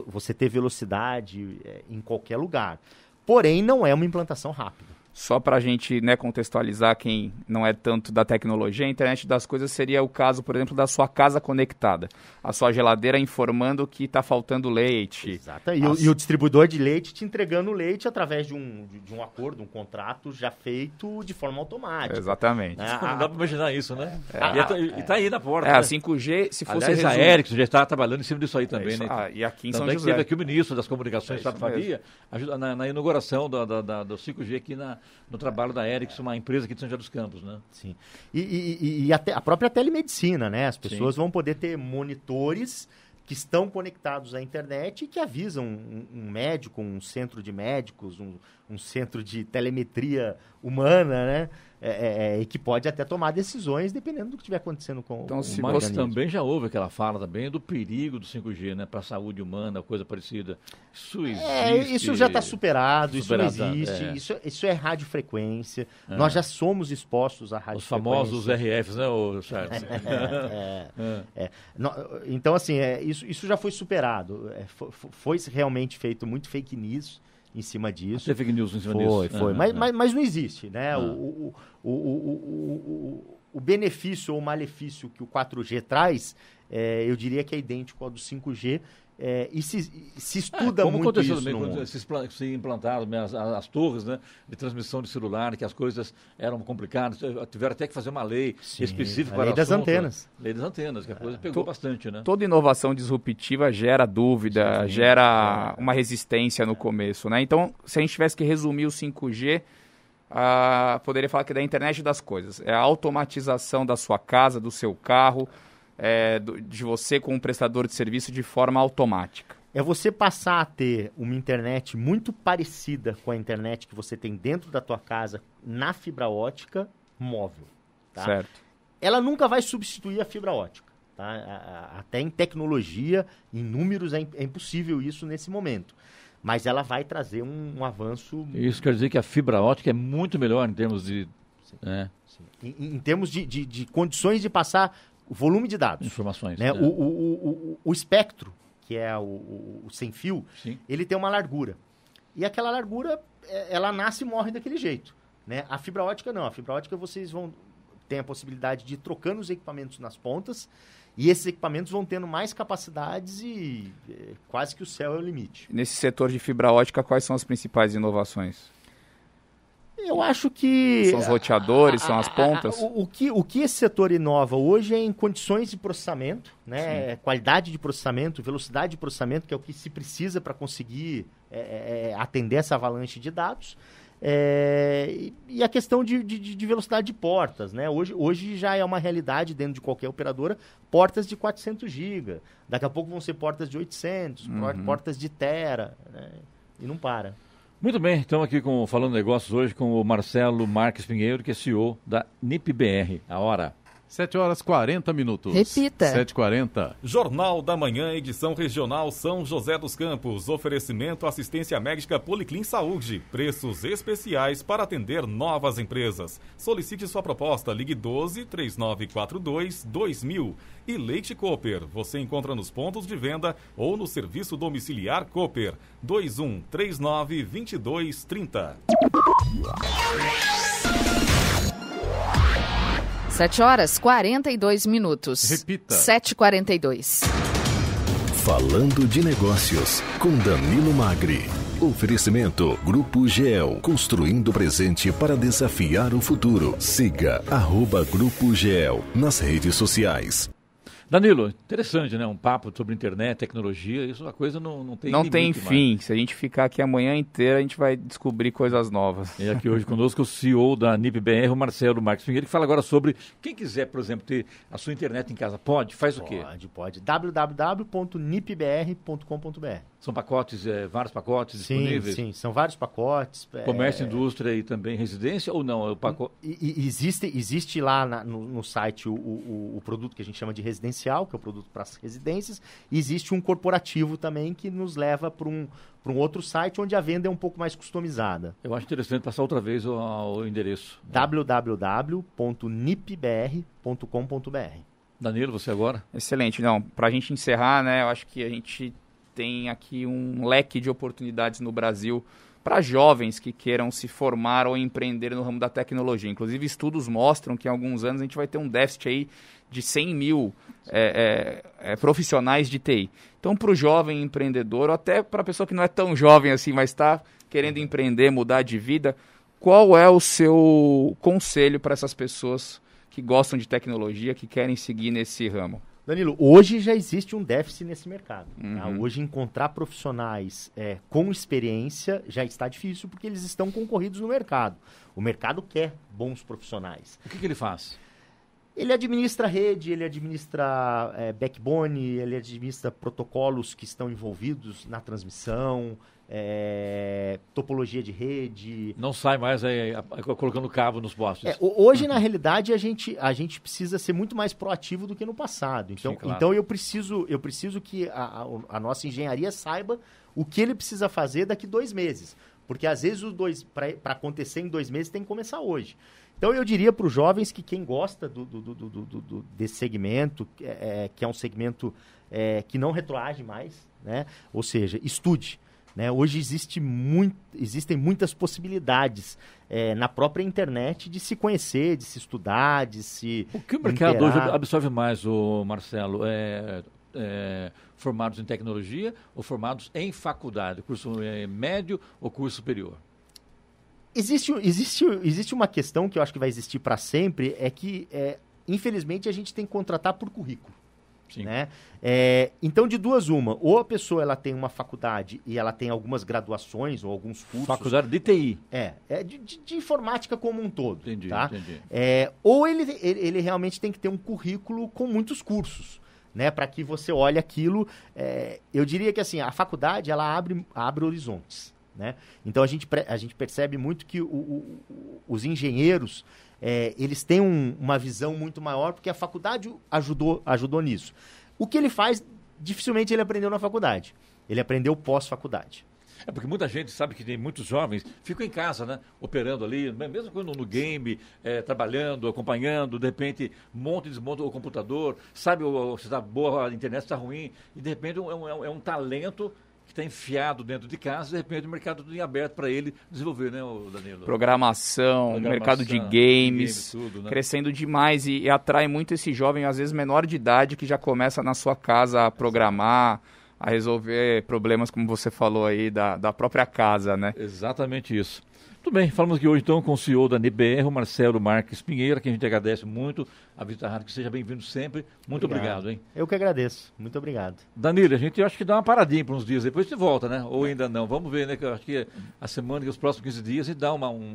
Você ter velocidade em qualquer lugar. Porém, não é uma implantação rápida. Só para a gente, né, contextualizar quem não é tanto da tecnologia, a internet das coisas seria o caso, por exemplo, da sua casa conectada. A sua geladeira informando que está faltando leite. Exato. E o distribuidor de leite te entregando o leite através de um acordo, um contrato já feito de forma automática. Exatamente. Não dá para imaginar isso, né? E está aí na porta. A né? 5G, se fosse... Aliás, a Ericsson já está trabalhando em cima disso aí também, né? E aqui em São José. José. Teve aqui o ministro das Comunicações, Estado Faria, na inauguração do 5G aqui no trabalho da Ericsson, uma empresa aqui de São José dos Campos, né? Sim. E até a própria telemedicina, né? As pessoas vão poder ter monitores que estão conectados à internet e que avisam um médico, um centro de médicos, um centro de telemetria humana, né? E que pode até tomar decisões dependendo do que estiver acontecendo com o Mas organismo. também já houve aquela fala também do perigo do 5G, né? Para a saúde humana, coisa parecida. Isso existe. Isso já está superado, isso não existe. É. Isso é radiofrequência. Nós já somos expostos à radiofrequência. Os famosos RFs, né, Charles? Então, assim, isso já foi superado. Foi realmente feito muito fake news em cima disso. Tem fake news em cima disso. Foi. Mas não existe, né? O benefício ou o malefício que o 4G traz, eu diria que é idêntico ao do 5G. E se estuda muito isso também, quando se implantaram as torres, né, de transmissão de celular, que as coisas eram complicadas, tiveram até que fazer uma lei específica para a lei das antenas. Lei das antenas, que a coisa pegou bastante, né? Toda inovação disruptiva gera dúvida, gera uma resistência no começo, né? Então, se a gente tivesse que resumir o 5G, poderia falar que é da internet das coisas. É a automatização da sua casa, do seu carro, de você com um prestador de serviço de forma automática? É você passar a ter uma internet muito parecida com a internet que você tem dentro da tua casa na fibra ótica móvel. Tá? Certo. Ela nunca vai substituir a fibra ótica. Tá? Até em tecnologia, em números, é impossível isso nesse momento. Mas ela vai trazer um avanço... Isso quer dizer que a fibra ótica é muito melhor em termos de... Sim. Sim. Em termos de condições de passar o volume de dados. Informações. Né? O espectro, que é o sem fio, sim, ele tem uma largura. E aquela largura, ela nasce e morre daquele jeito. Né? A fibra ótica não. A fibra ótica vocês vão ter a possibilidade de ir trocando os equipamentos nas pontas, e esses equipamentos vão tendo mais capacidades e quase que o céu é o limite. Nesse setor de fibra ótica, quais são as principais inovações? Eu acho que... São os roteadores, são as pontas? O que esse setor inova hoje é em condições de processamento, né? Qualidade de processamento, velocidade de processamento, que é o que se precisa para conseguir atender essa avalanche de dados. E a questão de velocidade de portas, né? Hoje já é uma realidade dentro de qualquer operadora, portas de 400 GB. Daqui a pouco vão ser portas de 800, portas de tera, né? E não para. Muito bem, estamos aqui falando negócios hoje com o Marcelo Marques Pinheiro, que é CEO da NIP-BR. A hora. 7h40. Repita. 7h40. Jornal da Manhã, edição regional São José dos Campos. Oferecimento assistência médica Policlin Saúde. Preços especiais para atender novas empresas. Solicite sua proposta. Ligue 12-3942-2000. E Leite Cooper. Você encontra nos pontos de venda ou no serviço domiciliar Cooper. 2139-2230. 7h42. Repita. 7h42. Falando de Negócios, com Danilo Magri. Oferecimento Grupo GEL, construindo o presente para desafiar o futuro. Siga @Grupo GEL nas redes sociais. Danilo, interessante, né? Um papo sobre internet, tecnologia, isso a coisa não tem Não limite tem fim. mais. Se a gente ficar aqui a manhã inteira, a gente vai descobrir coisas novas. E aqui hoje conosco o CEO da NIP-BR, o Marcelo Marques Pinheiro, que fala agora sobre quem quiser, por exemplo, ter a sua internet em casa. Pode? Faz o quê? Pode. www.nipbr.com.br. São pacotes, vários pacotes disponíveis? Sim, são vários pacotes. Comércio, indústria e também residência ou não? Existe lá no site o produto que a gente chama de residencial, que é o produto para as residências, e existe um corporativo também que nos leva para um outro site onde a venda é um pouco mais customizada. Eu acho interessante passar outra vez o endereço. www.nipbr.com.br. Danilo, você agora? Excelente. Não, para a gente encerrar, né, eu acho que a gente tem aqui um leque de oportunidades no Brasil para jovens que queiram se formar ou empreender no ramo da tecnologia. Inclusive, estudos mostram que em alguns anos a gente vai ter um déficit aí de 100 mil profissionais de TI. Então, para o jovem empreendedor, ou até para a pessoa que não é tão jovem assim, mas está querendo empreender, mudar de vida, qual é o seu conselho para essas pessoas que gostam de tecnologia, que querem seguir nesse ramo? Danilo, hoje já existe um déficit nesse mercado. Tá? Hoje encontrar profissionais com experiência já está difícil porque eles estão concorridos no mercado. O mercado quer bons profissionais. O que ele faz? Ele administra rede, ele administra backbone, ele administra protocolos que estão envolvidos na transmissão, topologia de rede. Não sai mais colocando cabo nos postes. Hoje, na realidade, a gente precisa ser muito mais proativo do que no passado. Então, sim, claro. Então eu preciso que a nossa engenharia saiba o que ele precisa fazer daqui 2 meses. Porque, às vezes, para acontecer em 2 meses, tem que começar hoje. Então, eu diria para os jovens que quem gosta desse segmento, que é um segmento que não retroage mais, né? Ou seja, estude. Né? Hoje existem muitas possibilidades na própria internet de se conhecer, de se estudar, de se O que o mercado hoje absorve mais, Marcelo? Formados em tecnologia ou formados em faculdade? Curso médio ou curso superior? Existe uma questão que eu acho que vai existir para sempre, é que, infelizmente, a gente tem que contratar por currículo. Sim. Né? Então, de duas uma, ou a pessoa ela tem uma faculdade e ela tem algumas graduações ou alguns cursos. Faculdade de TI. De informática como um todo. Entendi, tá? entendi. Ou ele realmente tem que ter um currículo com muitos cursos, né? Para que você olhe aquilo. Eu diria que assim, a faculdade ela abre horizontes. Né? Então, a gente percebe muito que os engenheiros... eles têm uma visão muito maior, porque a faculdade ajudou nisso. O que ele faz, dificilmente ele aprendeu na faculdade. Ele aprendeu pós-faculdade. Porque muita gente sabe que tem muitos jovens ficam em casa, né? Operando ali, mesmo quando no game, trabalhando, acompanhando, de repente monta e desmonta o computador, sabe se está boa a internet, se está ruim, e de repente é um talento que está enfiado dentro de casa, de repente o mercado está aberto para ele desenvolver, né, Danilo? Programação, mercado de games, tudo, né? Crescendo demais e atrai muito esse jovem, às vezes menor de idade, que já começa na sua casa a programar, a resolver problemas, como você falou aí, da própria casa, né? Exatamente isso. Tudo bem, falamos aqui hoje então com o CEO da NBR, o Marcelo Marques Pinheiro, que a gente agradece muito a visita à rádio, que seja bem-vindo sempre. Muito obrigado, hein? Eu que agradeço. Muito obrigado. Danilo, a gente acho que dá uma paradinha por uns dias, depois você volta, né? Ou ainda não. Vamos ver, né? Que eu acho que a semana e os próximos 15 dias e dá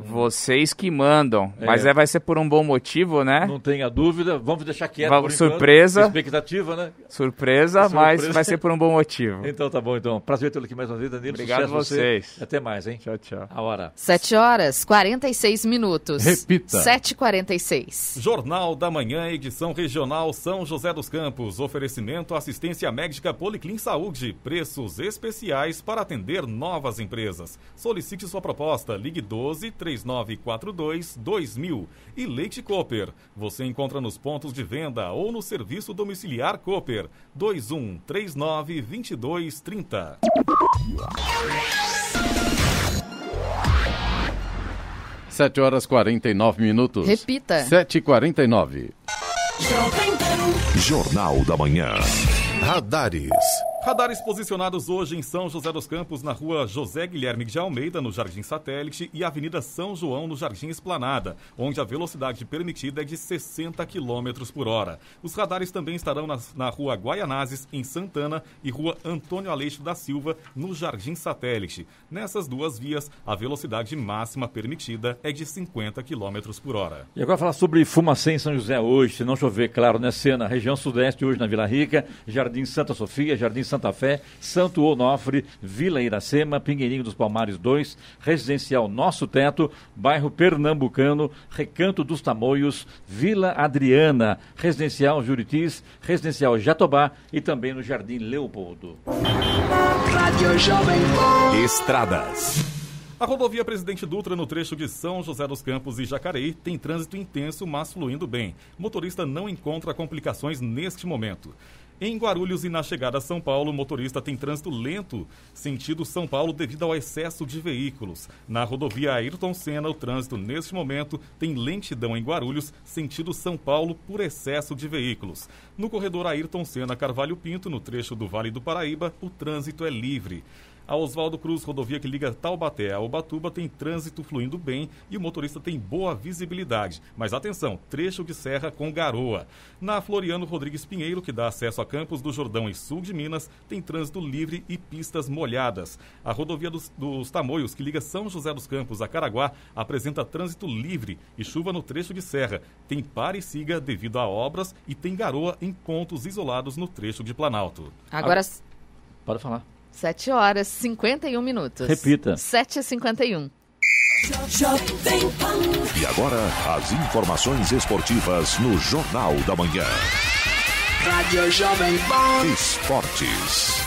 Vocês que mandam. Mas vai ser por um bom motivo, né? Não tenha dúvida. Vamos deixar quieto surpresa. Enquanto. Expectativa, né? Surpresa, mas vai ser por um bom motivo. Então tá bom, então. Prazer tê-lo aqui mais uma vez, Danilo. Obrigado a vocês. Até mais, hein? Tchau, tchau. A hora. 7h46. Repita. 7h46. Jornal da Manhã, edição regional São José dos Campos. Oferecimento assistência médica Policlin Saúde. Preços especiais para atender novas empresas. Solicite sua proposta. Ligue 12-3942-2000. E Leite Cooper. Você encontra nos pontos de venda ou no serviço domiciliar Cooper. 2139-2230. 7h49. Repita. 7h49. Jornal da Manhã. Radares. Radares posicionados hoje em São José dos Campos, na rua José Guilherme de Almeida, no Jardim Satélite, e Avenida São João, no Jardim Esplanada, onde a velocidade permitida é de 60 km por hora. Os radares também estarão na rua Guaianazes, em Santana, e rua Antônio Aleixo da Silva, no Jardim Satélite. Nessas duas vias, a velocidade máxima permitida é de 50 km por hora. E agora falar sobre Fumacê em São José hoje, se não chover, claro, né, Sena? Região Sudeste hoje na Vila Rica, Jardim Santa Sofia, Jardim Santa Fé, Santo Onofre, Vila Iracema, Pinheirinho dos Palmares 2, Residencial Nosso Teto, Bairro Pernambucano, Recanto dos Tamoios, Vila Adriana, Residencial Juritis, Residencial Jatobá e também no Jardim Leopoldo. Estradas. A rodovia Presidente Dutra, no trecho de São José dos Campos e Jacareí, tem trânsito intenso, mas fluindo bem. O motorista não encontra complicações neste momento. Em Guarulhos e na chegada a São Paulo, o motorista tem trânsito lento, sentido São Paulo, devido ao excesso de veículos. Na rodovia Ayrton Senna, o trânsito neste momento tem lentidão em Guarulhos, sentido São Paulo, por excesso de veículos. No corredor Ayrton Senna Carvalho Pinto, no trecho do Vale do Paraíba, o trânsito é livre. A Oswaldo Cruz, rodovia que liga Taubaté a Ubatuba, tem trânsito fluindo bem e o motorista tem boa visibilidade. Mas atenção, trecho de serra com garoa. Na Floriano Rodrigues Pinheiro, que dá acesso a Campos do Jordão e sul de Minas, tem trânsito livre e pistas molhadas. A rodovia dos Tamoios, que liga São José dos Campos a Caraguá, apresenta trânsito livre e chuva no trecho de serra. Tem pare e siga devido a obras e tem garoa em pontos isolados no trecho de Planalto. Agora... Pode falar. 7h51. Repita. 7h51. E agora, as informações esportivas no Jornal da Manhã. Rádio Jovem Pan. Esportes.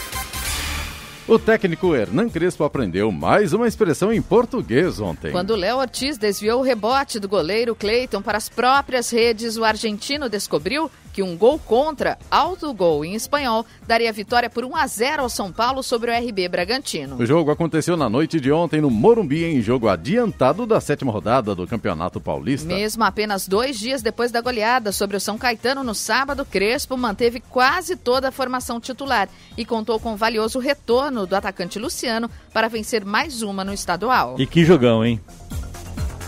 O técnico Hernan Crespo aprendeu mais uma expressão em português ontem. Quando Léo Ortiz desviou o rebote do goleiro Cleiton para as próprias redes, o argentino descobriu que um gol contra, autogol em espanhol, daria vitória por 1-0 ao São Paulo sobre o RB Bragantino. O jogo aconteceu na noite de ontem no Morumbi, em jogo adiantado da 7ª rodada do Campeonato Paulista. Mesmo apenas 2 dias depois da goleada sobre o São Caetano no sábado, Crespo manteve quase toda a formação titular e contou com o valioso retorno do atacante Luciano para vencer mais uma no estadual. E que jogão, hein?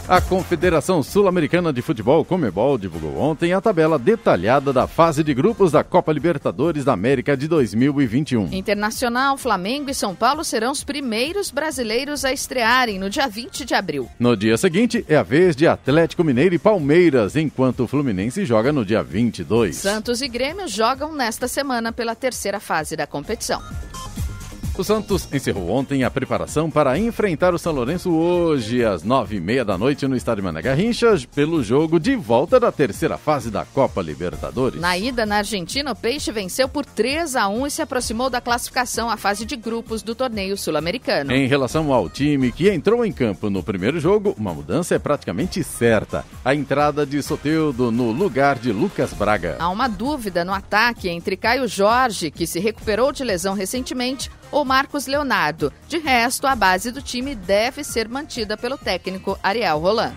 A Confederação Sul-Americana de Futebol, Conmebol, divulgou ontem a tabela detalhada da fase de grupos da Copa Libertadores da América de 2021. Internacional, Flamengo e São Paulo serão os primeiros brasileiros a estrearem no dia 20 de abril. No dia seguinte, é a vez de Atlético Mineiro e Palmeiras, enquanto o Fluminense joga no dia 22. Santos e Grêmio jogam nesta semana pela terceira fase da competição. O Santos encerrou ontem a preparação para enfrentar o São Lourenço hoje, às 9h30 da noite, no estádio Mané Garrincha, pelo jogo de volta da terceira fase da Copa Libertadores. Na ida na Argentina, o Peixe venceu por 3-1 e se aproximou da classificação à fase de grupos do torneio sul-americano. Em relação ao time que entrou em campo no primeiro jogo, uma mudança é praticamente certa. A entrada de Soteldo no lugar de Lucas Braga. Há uma dúvida no ataque entre Caio Jorge, que se recuperou de lesão recentemente, ou Marcos Leonardo. De resto, a base do time deve ser mantida pelo técnico Ariel Roland.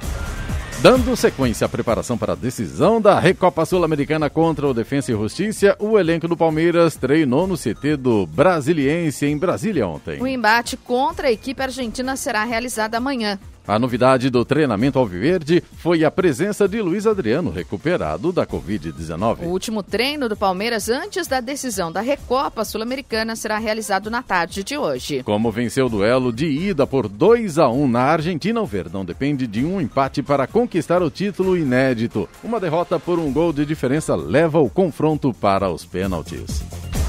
Dando sequência à preparação para a decisão da Recopa Sul-Americana contra o Defensa e Justiça, o elenco do Palmeiras treinou no CT do Brasiliense em Brasília ontem. O embate contra a equipe argentina será realizado amanhã. A novidade do treinamento alviverde foi a presença de Luiz Adriano, recuperado da Covid-19. O último treino do Palmeiras antes da decisão da Recopa Sul-Americana será realizado na tarde de hoje. Como venceu o duelo de ida por 2-1 na Argentina, o Verdão depende de um empate para conquistar o título inédito. Uma derrota por um gol de diferença leva o confronto para os pênaltis.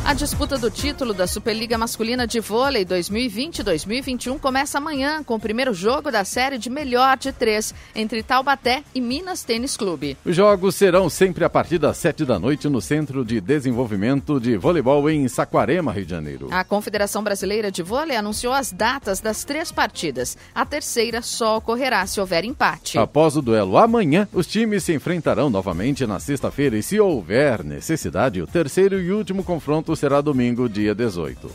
A disputa do título da Superliga Masculina de Vôlei 2020-2021 começa amanhã com o primeiro jogo da série de melhor de 3 entre Taubaté e Minas Tênis Clube. Os jogos serão sempre a partir das 7 da noite no Centro de Desenvolvimento de Voleibol em Saquarema, Rio de Janeiro. A Confederação Brasileira de Vôlei anunciou as datas das 3 partidas. A terceira só ocorrerá se houver empate. Após o duelo amanhã, os times se enfrentarão novamente na sexta-feira e, se houver necessidade, o terceiro e último confronto será domingo, dia 18.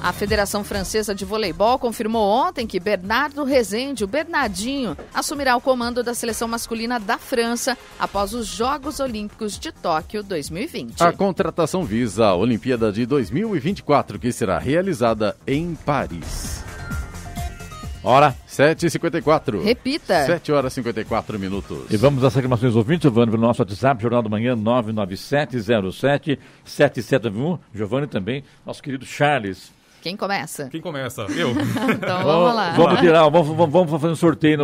A Federação Francesa de Voleibol confirmou ontem que Bernardo Rezende, o Bernardinho, assumirá o comando da seleção masculina da França após os Jogos Olímpicos de Tóquio 2020. A contratação visa a Olimpíada de 2024, que será realizada em Paris. Hora 7h54. Repita. 7h54. E vamos às reclamações ouvintes, Giovanni, pelo nosso WhatsApp, Jornal da Manhã, 99707-7791. Giovanni também, nosso querido Charles. Quem começa? Quem começa? Eu. Então vamos lá. Vamos fazer um sorteio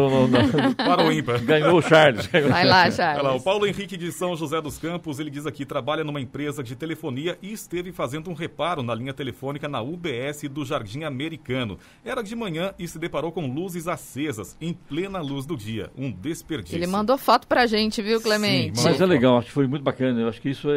para o ímpar. Ganhou o Charles. Vai lá, Charles. Olha lá, o Paulo Henrique de São José dos Campos, ele diz aqui, trabalha numa empresa de telefonia e esteve fazendo um reparo na linha telefônica na UBS do Jardim Americano. Era de manhã e se deparou com luzes acesas, em plena luz do dia. Um desperdício. Ele mandou foto pra gente, viu, Clemente? Sim, mas é legal, acho que foi muito bacana. Eu acho que isso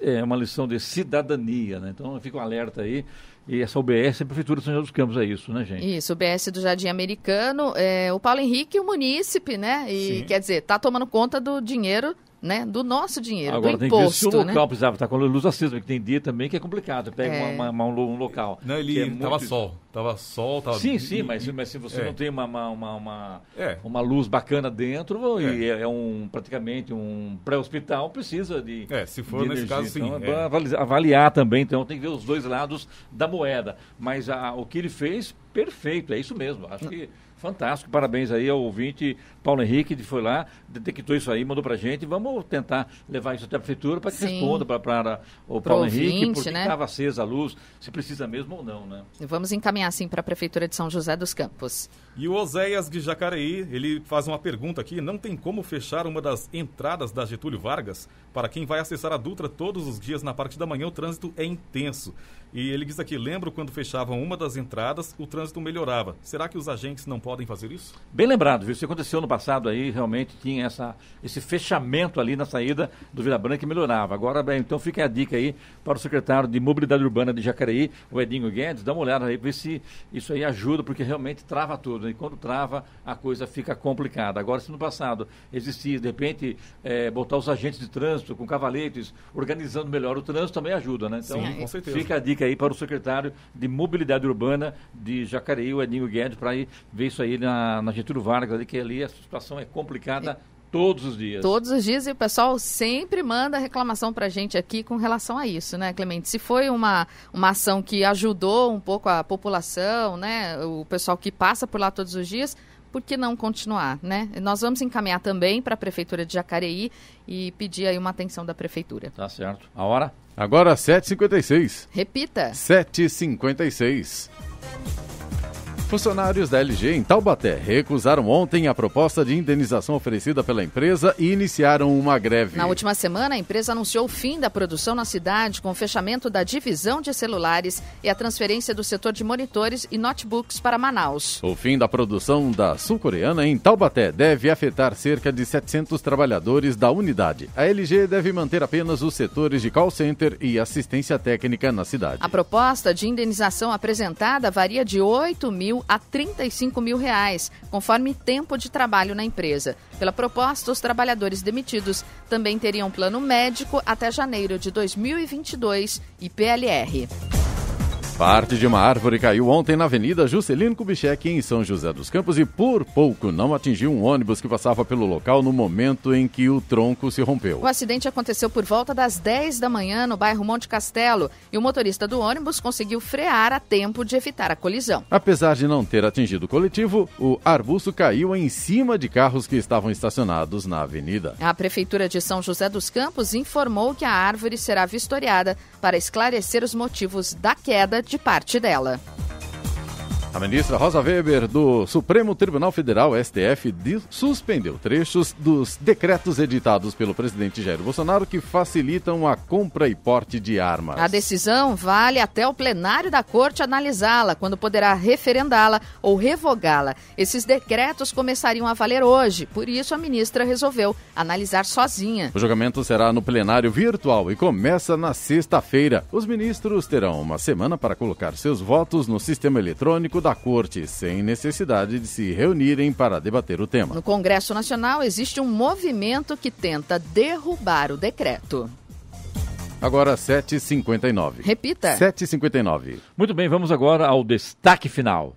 é uma lição de cidadania, né? Então fica um alerta aí. E essa UBS é a Prefeitura de São José dos Campos, é isso, né, gente? Isso, UBS do Jardim Americano, o Paulo Henrique, o munícipe, né? E Sim. Quer dizer, tá tomando conta do dinheiro, né? Do nosso dinheiro, agora, do imposto, tem que ver se o local, né? precisava estar com a luz acesa, porque tem dia também que é complicado. Pega um local. Não, ele tava sol. Tava sol, tava... Sim, mas se você não tem uma luz bacana dentro, e é praticamente um pré-hospital, precisa de se for de nesse energia. caso, sim. Então, avaliar também, então tem que ver os dois lados da moeda. Mas o que ele fez, perfeito, é isso mesmo. Acho que fantástico, parabéns aí ao ouvinte Paulo Henrique, que foi lá, detectou isso aí, mandou pra gente. Vamos tentar levar isso até a Prefeitura para que responda para o Paulo Henrique, porque estava acesa a luz, se precisa mesmo ou não, né? Vamos encaminhar sim para a Prefeitura de São José dos Campos. E o Oséias de Jacareí, ele faz uma pergunta aqui, não tem como fechar uma das entradas da Getúlio Vargas? Para quem vai acessar a Dutra todos os dias na parte da manhã, o trânsito é intenso. E ele diz aqui, lembro quando fechavam uma das entradas, o trânsito melhorava. Será que os agentes não podem fazer isso? Bem lembrado, viu? Isso aconteceu no passado aí, realmente tinha esse fechamento ali na saída do Vila Branca que melhorava. Agora, então fica a dica aí para o secretário de Mobilidade Urbana de Jacareí, o Edinho Guedes, dá uma olhada aí, ver se isso aí ajuda, porque realmente trava tudo. E quando trava, a coisa fica complicada. Agora, se no passado existia, de repente, botar os agentes de trânsito com cavaletes, organizando melhor o trânsito, também ajuda, né? Então, sim, com certeza. Fica a dica aí para o secretário de Mobilidade Urbana de Jacareí, o Edinho Guedes, para ir ver isso aí na Getúlio Vargas, ali, que ali a situação é complicada todos os dias. Todos os dias, e o pessoal sempre manda reclamação pra gente aqui com relação a isso, né, Clemente? Se foi uma ação que ajudou um pouco a população, né, o pessoal que passa por lá todos os dias, por que não continuar, né? Nós vamos encaminhar também para a Prefeitura de Jacareí e pedir aí uma atenção da Prefeitura. Tá certo. A hora? Agora 7h56. Repita. 7h56. Funcionários da LG em Taubaté recusaram ontem a proposta de indenização oferecida pela empresa e iniciaram uma greve. Na última semana, a empresa anunciou o fim da produção na cidade com o fechamento da divisão de celulares e a transferência do setor de monitores e notebooks para Manaus. O fim da produção da sul-coreana em Taubaté deve afetar cerca de 700 trabalhadores da unidade. A LG deve manter apenas os setores de call center e assistência técnica na cidade. A proposta de indenização apresentada varia de 8 mil a 35 mil reais, conforme tempo de trabalho na empresa. Pela proposta, os trabalhadores demitidos também teriam plano médico até janeiro de 2022 e PLR. Parte de uma árvore caiu ontem na Avenida Juscelino Kubitschek, em São José dos Campos, e por pouco não atingiu um ônibus que passava pelo local no momento em que o tronco se rompeu. O acidente aconteceu por volta das 10 da manhã no bairro Monte Castelo e o motorista do ônibus conseguiu frear a tempo de evitar a colisão. Apesar de não ter atingido o coletivo, o arbusto caiu em cima de carros que estavam estacionados na avenida. A Prefeitura de São José dos Campos informou que a árvore será vistoriada para esclarecer os motivos da queda de parte dela. A ministra Rosa Weber, do Supremo Tribunal Federal, STF, suspendeu trechos dos decretos editados pelo presidente Jair Bolsonaro que facilitam a compra e porte de armas. A decisão vale até o plenário da Corte analisá-la, quando poderá referendá-la ou revogá-la. Esses decretos começariam a valer hoje, por isso a ministra resolveu analisar sozinha. O julgamento será no plenário virtual e começa na sexta-feira. Os ministros terão uma semana para colocar seus votos no sistema eletrônico da Corte, sem necessidade de se reunirem para debater o tema. No Congresso Nacional existe um movimento que tenta derrubar o decreto. Agora 7h59. Repita. 7h59. Muito bem, vamos agora ao destaque final.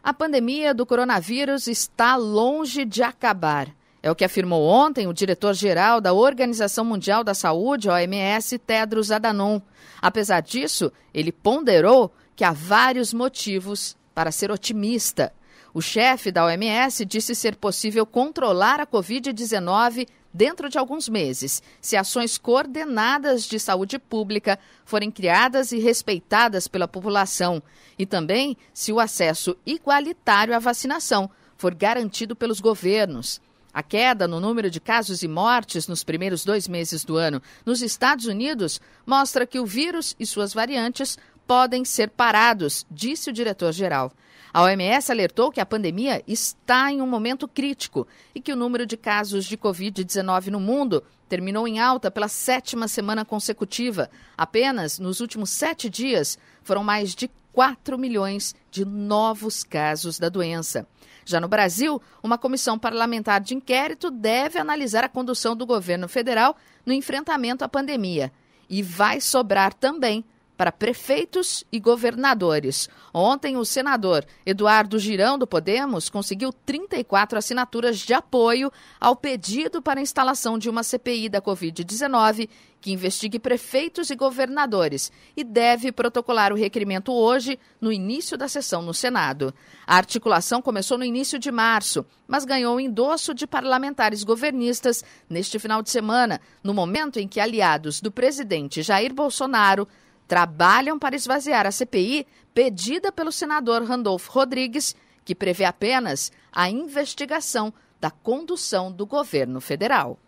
A pandemia do coronavírus está longe de acabar. É o que afirmou ontem o diretor-geral da Organização Mundial da Saúde, OMS, Tedros Adhanom. Apesar disso, ele ponderou que há vários motivos para ser otimista. O chefe da OMS disse ser possível controlar a Covid-19 dentro de alguns meses, se ações coordenadas de saúde pública forem criadas e respeitadas pela população, e também se o acesso igualitário à vacinação for garantido pelos governos. A queda no número de casos e mortes nos primeiros 2 meses do ano nos Estados Unidos mostra que o vírus e suas variantes podem ser parados, disse o diretor-geral. A OMS alertou que a pandemia está em um momento crítico e que o número de casos de Covid-19 no mundo terminou em alta pela 7ª semana consecutiva. Apenas nos últimos 7 dias foram mais de 4 milhões de novos casos da doença. Já no Brasil, uma comissão parlamentar de inquérito deve analisar a condução do governo federal no enfrentamento à pandemia. E vai sobrar também para prefeitos e governadores. Ontem, o senador Eduardo Girão, do Podemos, conseguiu 34 assinaturas de apoio ao pedido para a instalação de uma CPI da Covid-19 que investigue prefeitos e governadores e deve protocolar o requerimento hoje, no início da sessão no Senado. A articulação começou no início de março, mas ganhou endosso de parlamentares governistas neste final de semana, no momento em que aliados do presidente Jair Bolsonaro trabalham para esvaziar a CPI pedida pelo senador Randolfo Rodrigues, que prevê apenas a investigação da condução do governo federal.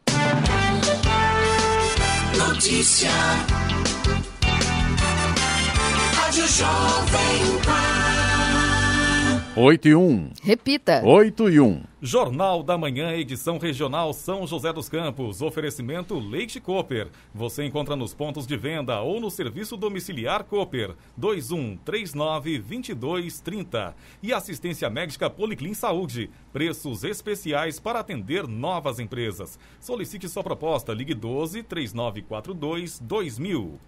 Notícia. Rádio Jovem Pan. 8h01. Repita. 8h01. Jornal da Manhã, edição regional São José dos Campos. Oferecimento Leite Cooper. Você encontra nos pontos de venda ou no serviço domiciliar Cooper. 2139-2230. E assistência médica Policlin Saúde. Preços especiais para atender novas empresas. Solicite sua proposta. Ligue 12-3942-2000.